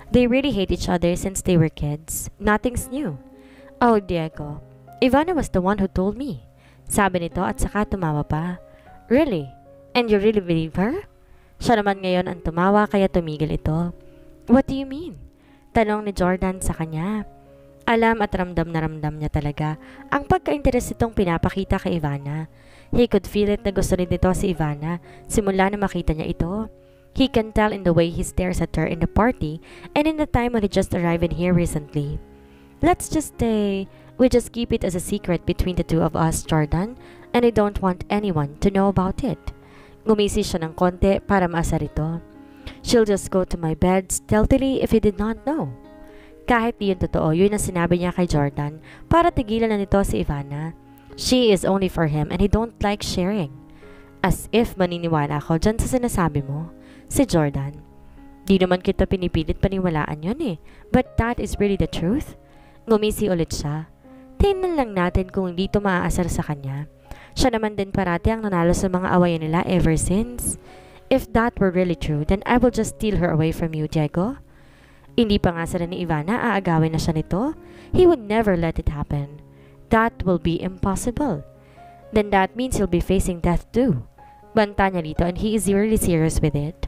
They really hate each other since they were kids. Nothing's new. Oh, Diego. Ivana was the one who told me. Sabi nito at saka tumawa pa. Really? And you really believe her? Siya naman ngayon ang tumawa kaya tumigil ito. What do you mean? Tanong ni Jordan sa kanya. Alam at ramdam na ramdam niya talaga ang pagka-interes itong pinapakita kay Ivana. He could feel it na gusto rin nito si Ivana simula na makita niya ito. He can tell in the way he stares at her in the party and in the time when he just arrived in here recently. Let's just say we just keep it as a secret between the two of us, Jordan, and I don't want anyone to know about it. Ngumisi siya ng konti para maasar ito. She'll just go to my bed stealthily if he did not know. Kahit di yun totoo, yun ang sinabi niya kay Jordan para tigilan na nito si Ivana. She is only for him and he don't like sharing. As if maniniwala ako dyan sa sinasabi mo. Si Jordan. Di naman kita pinipilit paniwalaan yun eh. But that is really the truth. Ngumisi ulit siya. Tingnan lang natin kung hindi ito maaasar sa kanya. Siya naman din parati ang nanalo sa mga awayan nila ever since. If that were really true, then I will just steal her away from you, Diego. Hindi pa nga sila ni Ivana, aagawin na siya nito. He would never let it happen. That will be impossible. Then that means he'll be facing death too. Banta niya dito and he is really serious with it.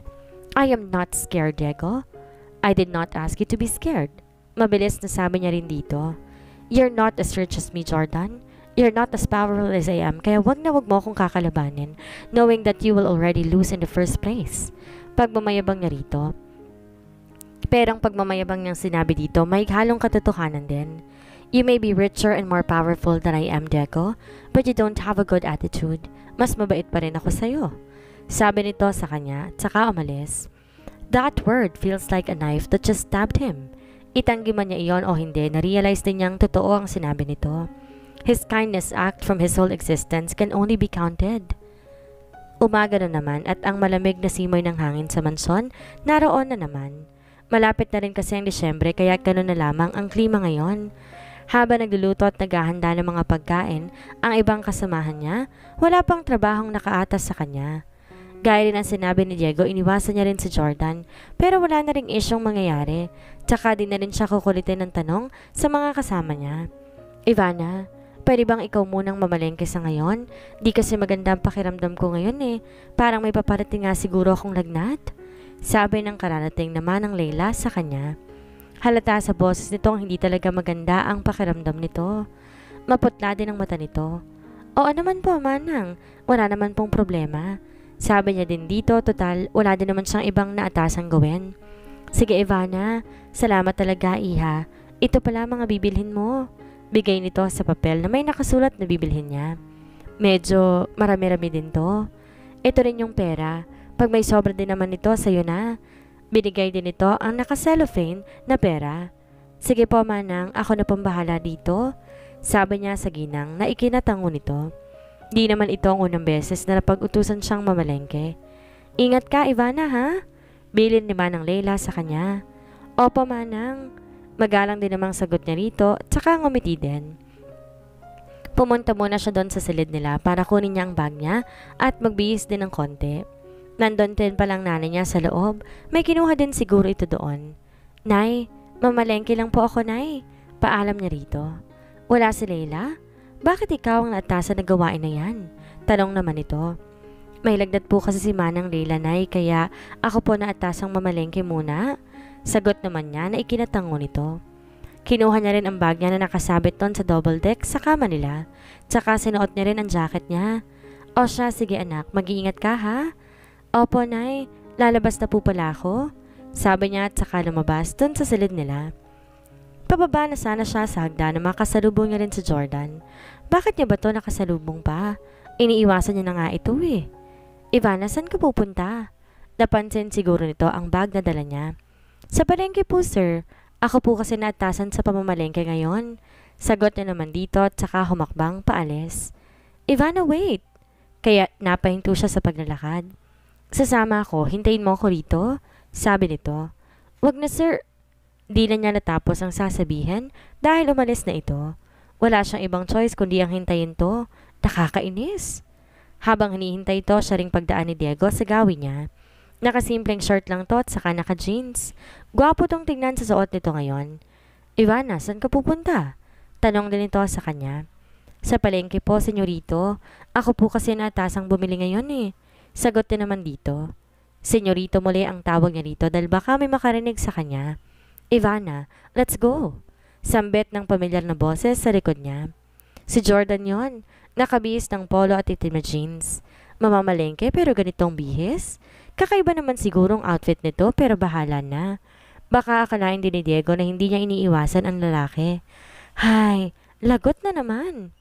I am not scared, Diego. I did not ask you to be scared. Mabilis na sabi niya rin dito. You're not as rich as me, Jordan. You're not as powerful as I am, kaya wag na wag mo akong kakalabanin, knowing that you will already lose in the first place. Pagmamayabang niya rito. Pero ang pagmamayabang niyang sinabi dito, may halong katotohanan din. You may be richer and more powerful than I am, Diego, but you don't have a good attitude. Mas mabait pa rin ako sa'yo. Sabi nito sa kanya, tsaka umalis. That word feels like a knife that just stabbed him. Itanggi man niya iyon o hindi, na-realize din niyang totoo ang sinabi nito. His kindness act from his whole existence can only be counted. Umaga na naman at ang malamig na simoy ng hangin sa mansyon, naroon na naman. Malapit na rin kasi ang Disyembre kaya gano'n na lamang ang klima ngayon. Habang nagluluto at naghahanda ng mga pagkain, ang ibang kasamahan niya, wala pang trabahong nakaatas sa kanya. Gaya rin ang sinabi ni Diego, iniwasan niya rin si Jordan, pero wala na ring isyong mangyayari. Tsaka din na rin siya kukulitin ng tanong sa mga kasama niya. Ivana, pwede bang ikaw munang mamalengke sa ngayon? Di kasi maganda ang pakiramdam ko ngayon eh. Parang may paparating nga siguro akong lagnat. Sabi ng kararating naman ng Leila sa kanya. Halata sa boses nitong hindi talaga maganda ang pakiramdam nito. Maputla din ang mata nito. Oo naman po, Manang. Wala naman pong problema. Sabi niya din dito, total, wala din naman siyang ibang naatasang gawin. Sige, Ivana. Salamat talaga, Iha. Ito pala mga bibilhin mo. Bigay nito sa papel na may nakasulat na bibilhin niya. Medyo marami-rami din to. Ito rin yung pera. Pag may sobra din naman nito, sa'yo na. Binigay din ito ang naka-cellophane na pera. Sige po, Manang, ako na pong bahala dito. Sabi niya sa ginang na ikinatango nito. Di naman ito ang unang beses na napag-utusan siyang mamalengke. Ingat ka, Ivana, ha? Bilin ni Manang Leila sa kanya. Opo, Manang. Magalang din namang sagot niya rito, tsaka ngumiti din. Pumunta muna siya doon sa silid nila para kunin niya ang bag niya at magbihis din ng konti. Nandun din palang nanay niya sa loob. May kinuha din siguro ito doon. Nay, mamalengke lang po ako, Nay. Paalam niya rito. Wala si Leila? Bakit ikaw ang naatasan na gawain na yan? Tanong naman ito. May lagnat po kasi si Manang Leila, Nay, kaya ako po naatasang mamalengke muna. Sagot naman niya na ikinatango nito. Kinuha niya rin ang bag niya na nakasabit doon sa double deck sa kama nila. Tsaka sinuot niya rin ang jacket niya. O siya, sige anak, mag-iingat ka ha? Opo, Nay. Lalabas na po pala ako. Sabi niya at saka lumabas dun sa silid nila. Pababa na sana siya sa hagdan na makasalubong niya rin si Jordan. Bakit niya ba to nakasalubong pa? Iniiwasan niya na nga ito eh. Ivana, saan ka pupunta? Napansin siguro nito ang bag na dala niya. Sa palengke po, sir. Ako po kasi naatasan sa pamamalengke ngayon. Sagot niya naman dito at saka humakbang paalis. Ivana, wait! Kaya napahinto siya sa paglalakad. Sasama ako, hintayin mo ako rito, sabi nito. Wag na sir. Di na niya natapos ang sasabihin dahil umalis na ito. Wala siyang ibang choice kundi ang hintayin to. Nakakainis. Habang hinihintay ito, siya ring pagdaan ni Diego sa gawin niya. Nakasimpleng short lang to at saka naka-jeans. Gwapo tong tignan sa suot nito ngayon. Ivana, saan ka pupunta? Tanong din ito sa kanya. Sa palengke po, senyorito. Ako po kasi natasang bumili ngayon eh. Sagot din naman dito. Senyorito muli ang tawag niya dito dahil baka may makarinig sa kanya. Ivana, let's go. Sambit ng pamilyar na boses sa likod niya. Si Jordan yon, nakabihis ng polo at itim na jeans. Mamamalengke pero ganitong bihis? Kakaiba naman sigurong outfit nito pero bahala na. Baka akalain din ni Diego na hindi niya iniiwasan ang lalaki. Hay, lagot na naman.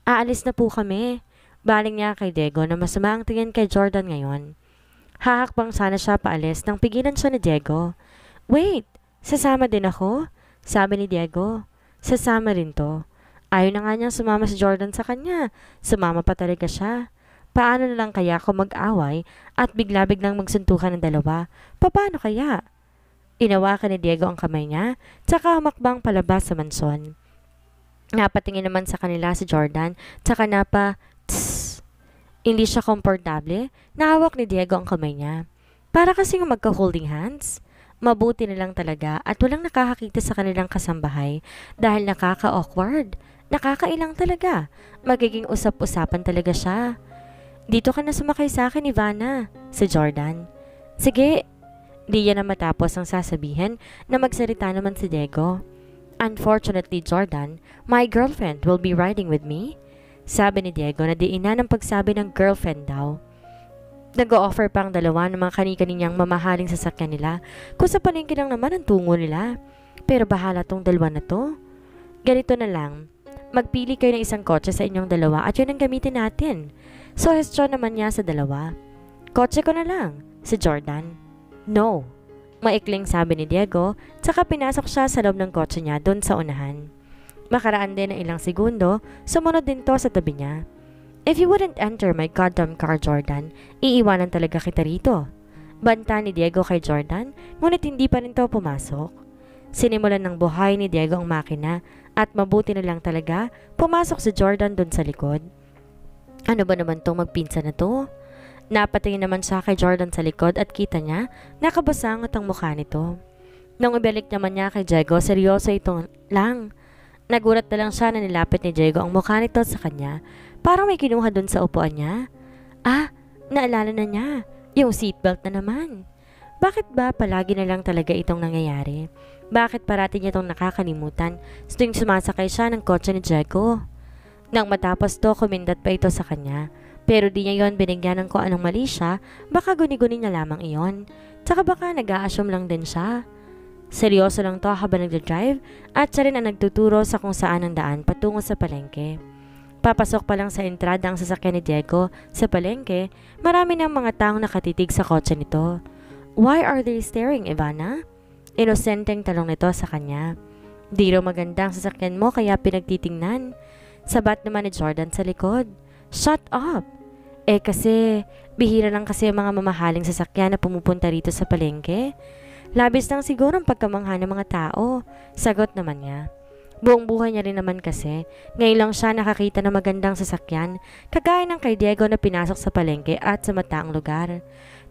Aalis na po kami. Baling niya kay Diego na masama ang tingin kay Jordan ngayon. Hahakbang sana siya paalis nang pigilan siya ni Diego. Wait, sasama din ako? Sabi ni Diego. Sasama rin to. Ayaw na nga niyang sumama si Jordan sa kanya. Sumama pa talaga siya. Paano na lang kaya kung mag-away at bigla-biglang magsuntukan ng dalawa? Paano kaya? Inawakan ni Diego ang kamay niya, tsaka humakbang palabas sa mansyon. Napatingin naman sa kanila si Jordan, tsaka tss. Hindi siya komportable, nahawak ni Diego ang kamay niya. Para kasing magka-holding hands. Mabuti na lang talaga at walang nakakakita sa kanilang kasambahay dahil nakaka-awkward. Nakakailang talaga. Magiging usap-usapan talaga siya. Dito ka na sumakay sa akin, Ivana, si Jordan. Sige. Di yan na matapos ang sasabihin na magsalita naman si Diego. Unfortunately, Jordan, my girlfriend will be riding with me. Sabi ni Diego na diina ng pagsabi ng girlfriend daw. Nag-o-offer pa ang dalawa ng mga kani-kaninyang mamahaling sasakyan nila kung sa palengke lang naman ang tungo nila. Pero bahala tong dalawa na to. Ganito na lang. Magpili kayo ng isang kotse sa inyong dalawa at yun ang gamitin natin. Suhestyon naman niya sa dalawa. Kotse ko na lang, si Jordan. No. Maikling sabi ni Diego, tsaka pinasok siya sa loob ng kotse niya doon sa unahan. Makaraan din ng ilang segundo, sumunod din to sa tabi niya. If you wouldn't enter my goddamn car, Jordan, iiwanan talaga kita rito. Banta ni Diego kay Jordan, ngunit hindi pa rin to pumasok. Sinimulan ng buhay ni Diego ang makina at mabuti na lang talaga pumasok si Jordan doon sa likod. Ano ba naman tong magpinsan na to? Napatingin naman siya kay Jordan sa likod at kita niya nakabasangot ang mukha nito. Nung ibalik naman niya kay Diego, seryoso ito lang. Nagulat na lang siya na nilapit ni Diego ang mukha nito sa kanya. Parang may kinuha dun sa upuan niya. Ah, naalala na niya. Yung seatbelt na naman. Bakit ba palagi na lang talaga itong nangyayari? Bakit parati niya itong nakakalimutan tuwing sumasakay siya ng kotse ni Diego? Nang matapos to, kumindat pa ito sa kanya. Pero di niya yon binigyan ng kung anong mali siya, baka guni-guni niya lamang iyon. Tsaka baka nag-a-assume lang din siya. Seryoso lang to habang nagdadrive at siya rin ang nagtuturo sa kung saan ang daan patungo sa palengke. Papasok pa lang sa entrada ang sasakyan ni Diego sa palengke, marami ng mga taong nakatitig sa kotse nito. Why are they staring, Ivana? Inosenteng talong nito sa kanya. Di raw maganda ang sasakyan mo kaya pinagtitingnan. Sabat naman ni Jordan sa likod. Shut up! Kasi, bihira lang kasi ang mga mamahaling sasakyan na pumupunta rito sa palengke. Labis lang siguro ang pagkamangha ng mga tao. Sagot naman niya. Buong buhay niya rin naman kasi, ngayon lang siya nakakita ng magandang sasakyan, kagaya ng kay Diego na pinasok sa palengke at sa mataang lugar.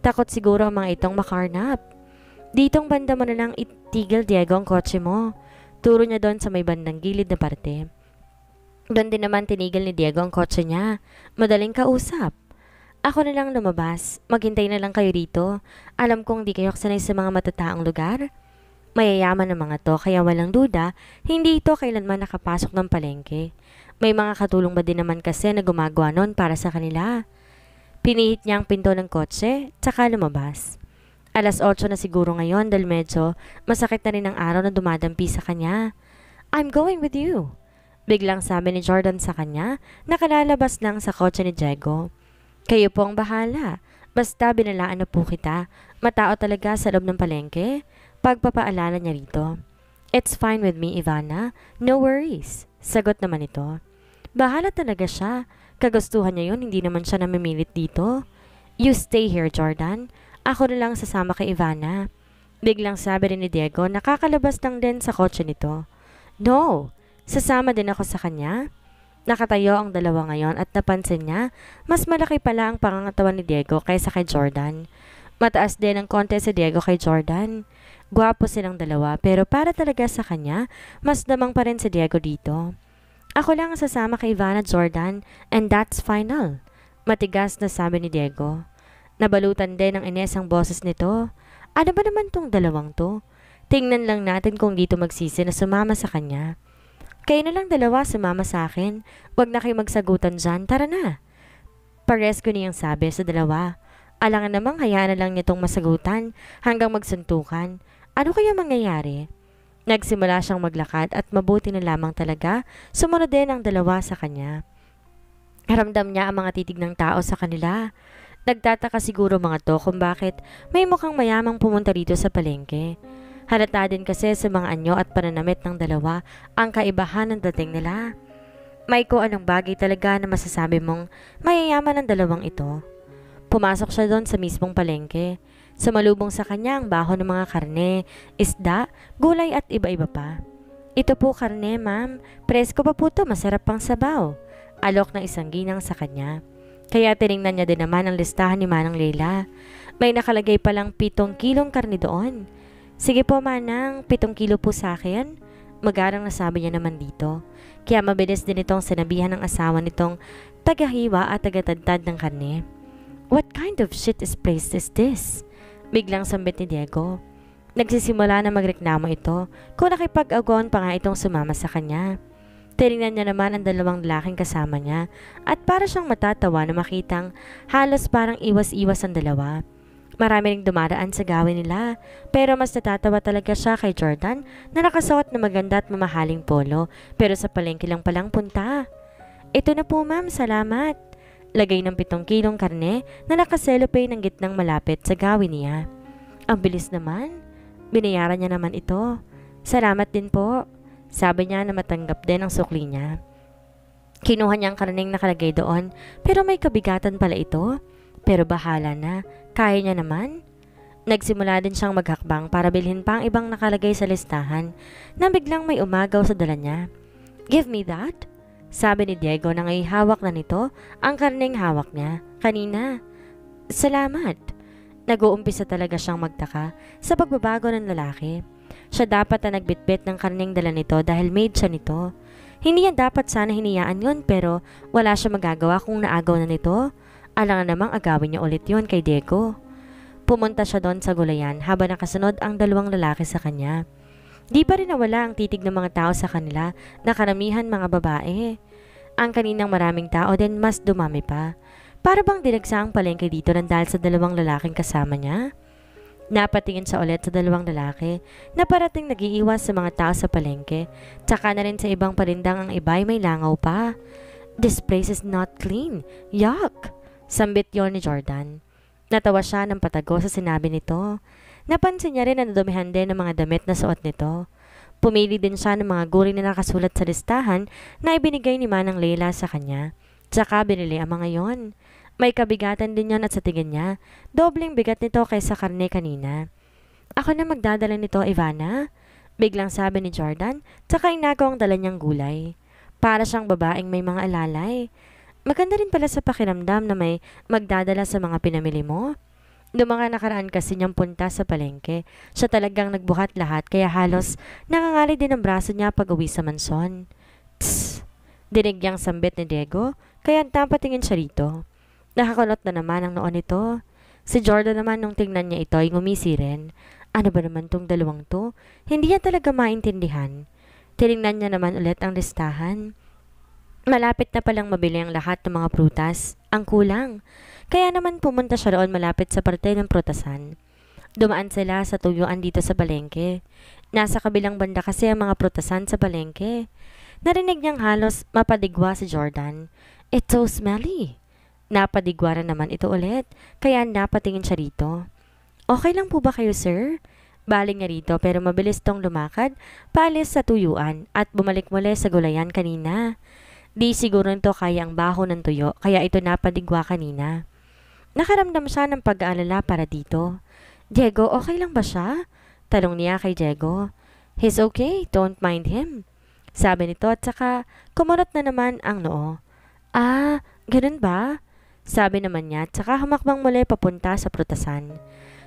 Takot siguro ang mga itong makarnap. Ditong banda mo na lang itigil, Diego, ang kotse mo. Turo niya doon sa may bandang gilid na parte. Doon din naman tinigil ni Diego ang kotse niya. Madaling kausap. Ako na lang lumabas. Maghintay na lang kayo rito. Alam kong di kayo sanay sa mga matataang lugar. Mayayaman ng mga to kaya walang duda, hindi ito kailanman nakapasok ng palengke. May mga katulong ba din naman kasi na gumagawa nun para sa kanila. Pinihit niya ang pinto ng kotse, tsaka lumabas. 8:00 na siguro ngayon dahil medyo masakit na rin ang araw na dumadampi sa kanya. I'm going with you. Biglang sabi ni Jordan sa kanya, nakalalabas lang sa kotse ni Diego. Kayo po ang bahala. Basta binalaan na po kita. Matao talaga sa loob ng palengke. Pagpapaalala niya rito. It's fine with me, Ivana. No worries. Sagot naman ito. Bahala talaga siya. Kagustuhan niya yun, hindi naman siya namimilit dito. You stay here, Jordan. Ako na lang sasama kay Ivana. Biglang sabi rin ni Diego, nakakalabas lang din sa kotse nito. No! Sasama din ako sa kanya. Nakatayo ang dalawa ngayon at napansin niya, mas malaki pala ang pangangatawan ni Diego kaysa kay Jordan. Mataas din ang konti si Diego kay Jordan. Gwapo silang dalawa pero para talaga sa kanya, mas damang pa rin si Diego dito. Ako lang ang sasama kay Ivana Jordan and that's final. Matigas na sabi ni Diego. Nabalutan din ng Ines ang boses nito. Ano ba naman tong dalawang to? Tingnan lang natin kung dito magsisi na sumama sa kanya. Kayo na lang dalawa sumama sa akin. Huwag na kayo magsagutan dyan. Tara na. Pares ko niyang sabi sa dalawa. Alangan namang hayaan na lang nitong masagutan hanggang magsuntukan. Ano kaya mangyayari? Nagsimula siyang maglakad at mabuti na lamang talaga sumunod din ang dalawa sa kanya. Ramdam niya ang mga titig ng tao sa kanila. Nagtataka siguro mga to kung bakit may mukhang mayamang pumunta rito sa palengke. Halata din kasi sa mga anyo at pananamit ng dalawa ang kaibahan ng dating nila. May ko anong bagay talaga na masasabi mong mayayaman ang dalawang ito. Pumasok siya doon sa mismong palengke. Sumalubong sa kanya ang baho ng mga karne, isda, gulay at iba-iba pa. Ito po karne, ma'am. Presko pa po to, masarap pang sabaw. Alok ng isang ginang sa kanya. Kaya tiningnan niya din naman ang listahan ni Manang Leila. May nakalagay palang 7 kilong karne doon. Sige po Manang, 7 kilo po sa akin. Magarang nasabi niya naman dito. Kaya mabilis din itong sinabihan ng asawa nitong tagahiwa at tagatadtad ng karne. What kind of shit is place is this? Biglang sambit ni Diego. Nagsisimula na magreklamo ito kung nakipag-agon pa nga itong sumama sa kanya. Tinignan niya naman ang dalawang lalaking kasama niya at para siyang matatawa na makitang halos parang iwas-iwas ang dalawa. Marami ring dumaraan sa gawin nila pero mas natatawa talaga siya kay Jordan na nakasuot na maganda at mamahaling polo pero sa palengke lang palang punta. Ito na po ma'am, salamat. Lagay ng 7 kilong karne na nakaselopay ng gitnang malapit sa gawin niya. Ang bilis naman. Binayaran niya naman ito. Salamat din po. Sabi niya na matanggap din ang sukli niya. Kinuha niya ang karneng nakalagay doon pero may kabigatan pala ito. Pero bahala na. Kaya niya naman. Nagsimula din siyang maghakbang para bilhin pa ang ibang nakalagay sa listahan na biglang may umagaw sa dala niya. Give me that. Sabi ni Diego na ngay hawak na nito ang karneng hawak niya kanina. Salamat. Nag-uumpisa talaga siyang magtaka sa pagbabago ng lalaki. Siya dapat na nagbitbit ng karneng dala nito dahil made siya nito. Hindi yan dapat sana hiniyaan yun pero wala siya magagawa kung naagaw na nito. Alangan namang agawin niya ulit yun kay Diego. Pumunta siya doon sa gulayan habang nakasunod ang dalawang lalaki sa kanya. Di pa rin nawala ang titig ng mga tao sa kanila na karamihan mga babae. Ang kaninang maraming tao din mas dumami pa. Para bang dinagsa ang palengke dito ng dahil sa dalawang lalaking kasama niya? Napatingin siya ulit sa dalawang lalaki na parating nagiiwas sa mga tao sa palengke. Tsaka na rin sa ibang parindang ang iba ay may langaw pa. This place is not clean. Yuck! Sambit yon ni Jordan. Natawa siya ng patago sa sinabi nito. Napansin niya rin na nadumihan din ng mga damit na suot nito. Pumili din siya ng mga gulay na nakasulat sa listahan na ibinigay ni Manang Leila sa kanya. Tsaka binili ang mga yon. May kabigatan din yon at sa tingin niya, dobleng bigat nito kaysa karne kanina. Ako na magdadala nito, Ivana. Biglang sabi ni Jordan, tsaka inagaw ang dala niyang gulay. Para siyang babaeng may mga alalay. Maganda rin pala sa pakiramdam na may magdadala sa mga pinamili mo. Noong mga nakaraan kasi niyang punta sa palengke, siya talagang nagbuhat lahat kaya halos nangangalay din ang braso niya pag uwi sa mansyon. Tss! Dinig niyang sambit ni Diego, kaya napatingin siya rito. Nakakulot na naman ang noon nito. Si Jordan naman nung tingnan niya ito ay ngumisi rin. Ano ba naman tong dalawang to? Hindi niya talaga maintindihan. Tinignan niya naman ulit ang listahan. Malapit na palang mabili ang lahat ng mga prutas. Ang kulang. Kaya naman pumunta siya roon malapit sa parte ng prutasan. Dumaan sila sa tuyuan dito sa palengke. Nasa kabilang banda kasi ang mga prutasan sa palengke. Narinig niyang halos mapadigwa si Jordan. It's so smelly. Napadigwa na naman ito ulit, kaya napatingin siya rito. Okay lang po ba kayo, sir? Baling nga rito pero mabilis tong lumakad, paalis sa tuyuan at bumalik muli sa gulayan kanina. Di siguro nito kaya ang baho ng tuyo, kaya ito napadigwa kanina. Nakaramdam siya ng pag-aalala para dito. Diego, okay lang ba siya? Tanong niya kay Diego. He's okay, don't mind him. Sabi nito at saka kumunot na naman ang noo. Ah, ganun ba? Sabi naman niya, tsaka humakbang muli papunta sa prutasan.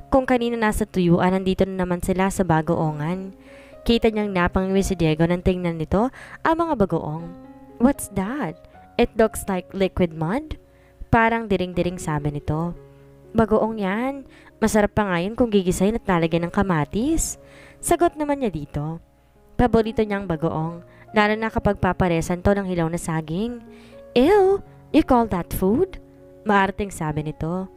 Kung kanina nasa tuyuan, nandito na naman sila sa bagoongan. Kita niyang napangwi si Diego nang tingnan nito ang mga bagoong. What's that? It looks like liquid mud? Parang diring-diring sabi nito. Bagoong yan. Masarap pa nga yun kung gigisayin at lalagyan ng kamatis. Sagot naman niya dito. Paborito niyang bagoong, lalo na kapag paparesan to ng hilaw na saging. Ew! You call that food? Maarting sabi nito.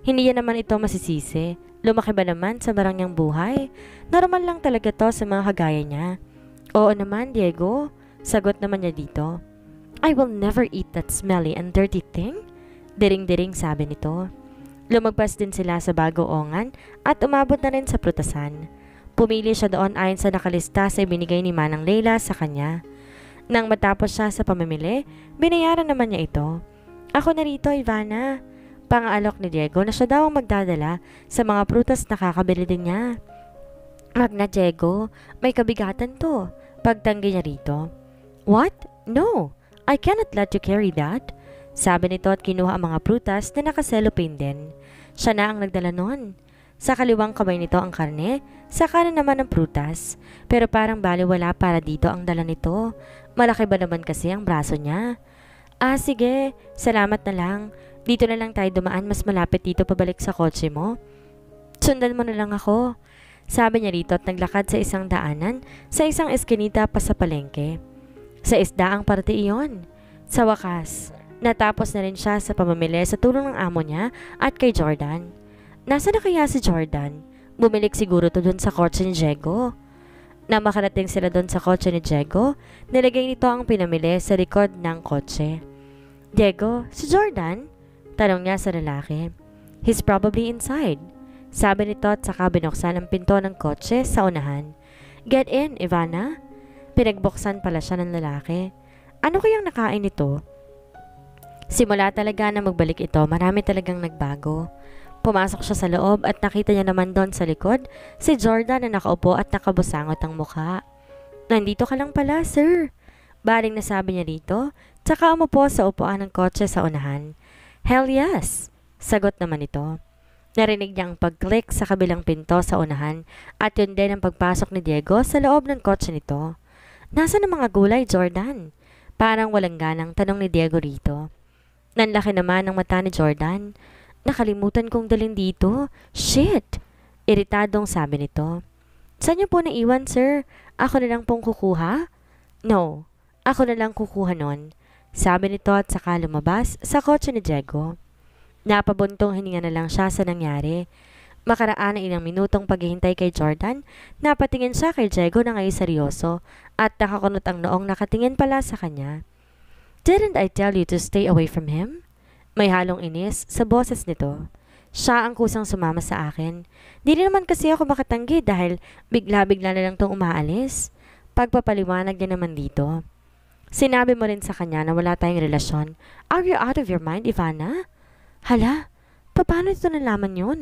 Hindi yan naman ito masisisi. Lumaki ba naman sa barang niyang buhay? Normal lang talaga to sa mga kagaya niya. Oo naman, Diego. Sagot naman niya dito. I will never eat that smelly and dirty thing. Diring-diring sabi nito. Lumagpas din sila sa bagoongan at umabot na rin sa prutasan. Pumili siya doon ayon sa nakalista sa ibinigay ni Manang Leila sa kanya. Nang matapos siya sa pamimili, binayaran naman niya ito. Ako na rito, Ivana. Pangaalok ni Diego na siya daw ang magdadala sa mga prutas na kakabili din niya. Wag na, Diego. May kabigatan to. Pagtanggi niya rito. What? No. I cannot let you carry that. Sabi nito at kinuha ang mga prutas na nakaselopane din. Siya na ang nagdala nun. Sa kaliwang kamay nito ang karne, sa kanan naman ang prutas. Pero parang baliwala para dito ang dala nito. Malaki ba naman kasi ang braso niya? Ah, sige. Salamat na lang. Dito na lang tayo dumaan, mas malapit dito pabalik sa kotse mo. Sundan mo na lang ako. Sabi niya rito at naglakad sa isang daanan, sa isang eskinita pa sa palengke. Sa isda ang parte iyon. Sa wakas, natapos na rin siya sa pamamili sa tulong ng amo niya at kay Jordan. Nasa na kaya si Jordan? Bumilik siguro to dun sa kotse ni Diego. Na makarating sila dun sa kotse ni Diego, nilagay nito ang pinamili sa likod ng kotse. Diego, si Jordan? Tanong niya sa lalaki. He's probably inside. Sabi nito at saka binuksan ang pinto ng kotse sa unahan. Get in, Ivana. Pinagbuksan pala siya ng lalaki. Ano kayang nakain ito? Simula talaga na magbalik ito, marami talagang nagbago. Pumasok siya sa loob at nakita niya naman doon sa likod si Jordan na nakaupo at nakabusangot ang mukha. Nandito ka lang pala, sir. Baling nasabi niya dito, tsaka umupo sa upuan ng kotse sa unahan. Hell yes! Sagot naman ito. Narinig niya ang pag-click sa kabilang pinto sa unahan at yun din ang pagpasok ni Diego sa loob ng kotse nito. Nasaan ang mga gulay, Jordan? Parang walang ganang tanong ni Diego rito. Nanlaki naman ang mata ni Jordan. Nakalimutan kong dalhin dito. Shit! Iritadong sabi nito. Saan niyo po naiwan, sir? Ako na lang pong kukuha? No, ako na lang kukuha nun. Sabi nito at saka lumabas sa kotse ni Diego. Napabuntong hininga na lang siya sa nangyari. Makaraan ang ilang minutong paghihintay kay Jordan, napatingin siya kay Diego na ngayon seryoso at nakakunot ang noong nakatingin pala sa kanya. Didn't I tell you to stay away from him? May halong inis sa boses nito. Siya ang kusang sumama sa akin. Di naman kasi ako makatanggi dahil bigla-bigla na lang tong umaalis. Pagpapaliwanag niya naman dito. Sinabi mo rin sa kanya na wala tayong relasyon. Are you out of your mind, Ivana? Hala, paano ito nalaman yun?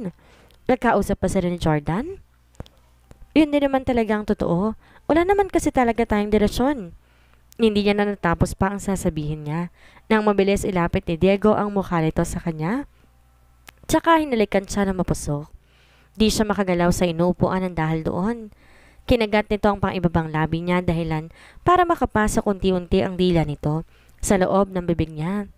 Nagkausap pa sila ni Jordan? Yun din naman talagang totoo. Wala naman kasi talaga tayong relasyon. Hindi niya na natapos pa ang sasabihin niya. Nang mabilis ilapit ni Diego ang mukha nito sa kanya. Tsaka hinalikan siya na mapusok. Di siya makagalaw sa inuupuan ng dahil doon. Kinagat nito ang pang-ibabang labi niya dahilan para makapasok unti-unti ang dila nito sa loob ng bibig niya.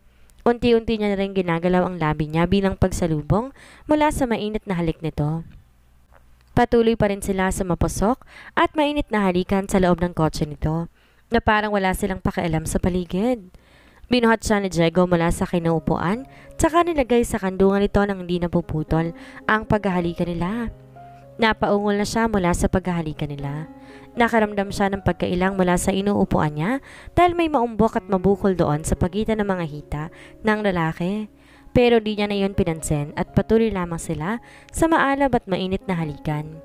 Unti-unti niya na rin ginagalaw ang labi niya bilang pagsalubong mula sa mainit na halik nito. Patuloy pa rin sila sa mapusok at mainit na halikan sa loob ng kotse nito na parang wala silang pakialam sa paligid. Binuhat siya ni Diego mula sa kinaupuan tsaka nilagay sa kandungan nito nang hindi napuputol ang paghahalikan nila. Napaungol na siya mula sa paghahalikan nila. Nakaramdam siya ng pagkailang mula sa inuupuan niya dahil may maumbok at mabukol doon sa pagitan ng mga hita ng lalaki. Pero di niya na yun pinansin at patuloy lamang sila sa maalab at mainit na halikan.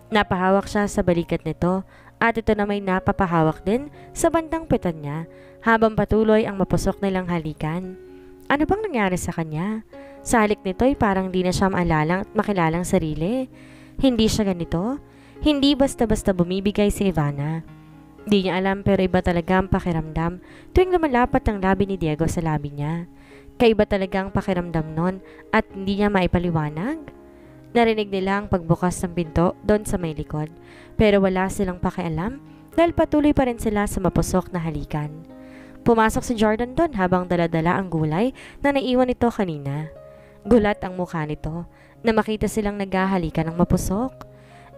Napahawak siya sa balikat nito at ito na may napapahawak din sa bandang pitan niya habang patuloy ang mapusok nilang halikan. Ano bang nangyari sa kanya? Sa halik nito ay parang di na siya maalalang at makilalang sarili. Hindi siya ganito. Hindi basta-basta bumibigay si Ivana. Di niya alam pero iba talaga ang pakiramdam tuwing lumalapat ang labi ni Diego sa labi niya. Kaiba talaga ang pakiramdam nun at hindi niya maipaliwanag. Narinig nila ang pagbukas ng pinto doon sa may likod, pero wala silang pakialam dahil patuloy pa rin sila sa mapusok na halikan. Pumasok si Jordan doon habang daladala ang gulay na naiwan nito kanina. Gulat ang mukha nito na makita silang naghahalikan ng mapusok.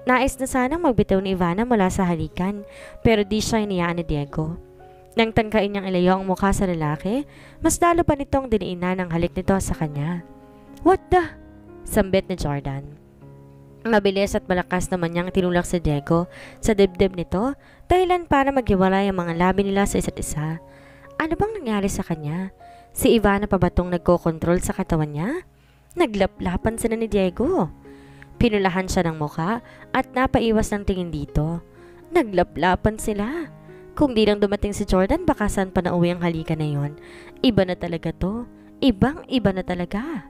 Nais na sanang magbitaw ni Ivana mula sa halikan, pero di siya iniyaan ni Diego. Nang tangkain niyang ilayo ang mukha sa lalaki, mas lalo pa nitong diniinan ang halik nito sa kanya. "What the?" sambit ni Jordan. Mabilis at malakas naman niyang tinulak si Diego sa dibdib nito, dahilan para maghiwalay ang mga labi nila sa isa't isa. Ano bang nangyari sa kanya? Si Ivana pa ba tong nagkokontrol sa katawan niya? Naglaplapan sila ni Diego. Pinulahan siya ng mukha at napaiwas ng tingin dito. Naglaplapan sila. Kung di lang dumating si Jordan, baka saan pa nauwi ang halikan na yon. Iba na talaga to. Ibang iba na talaga.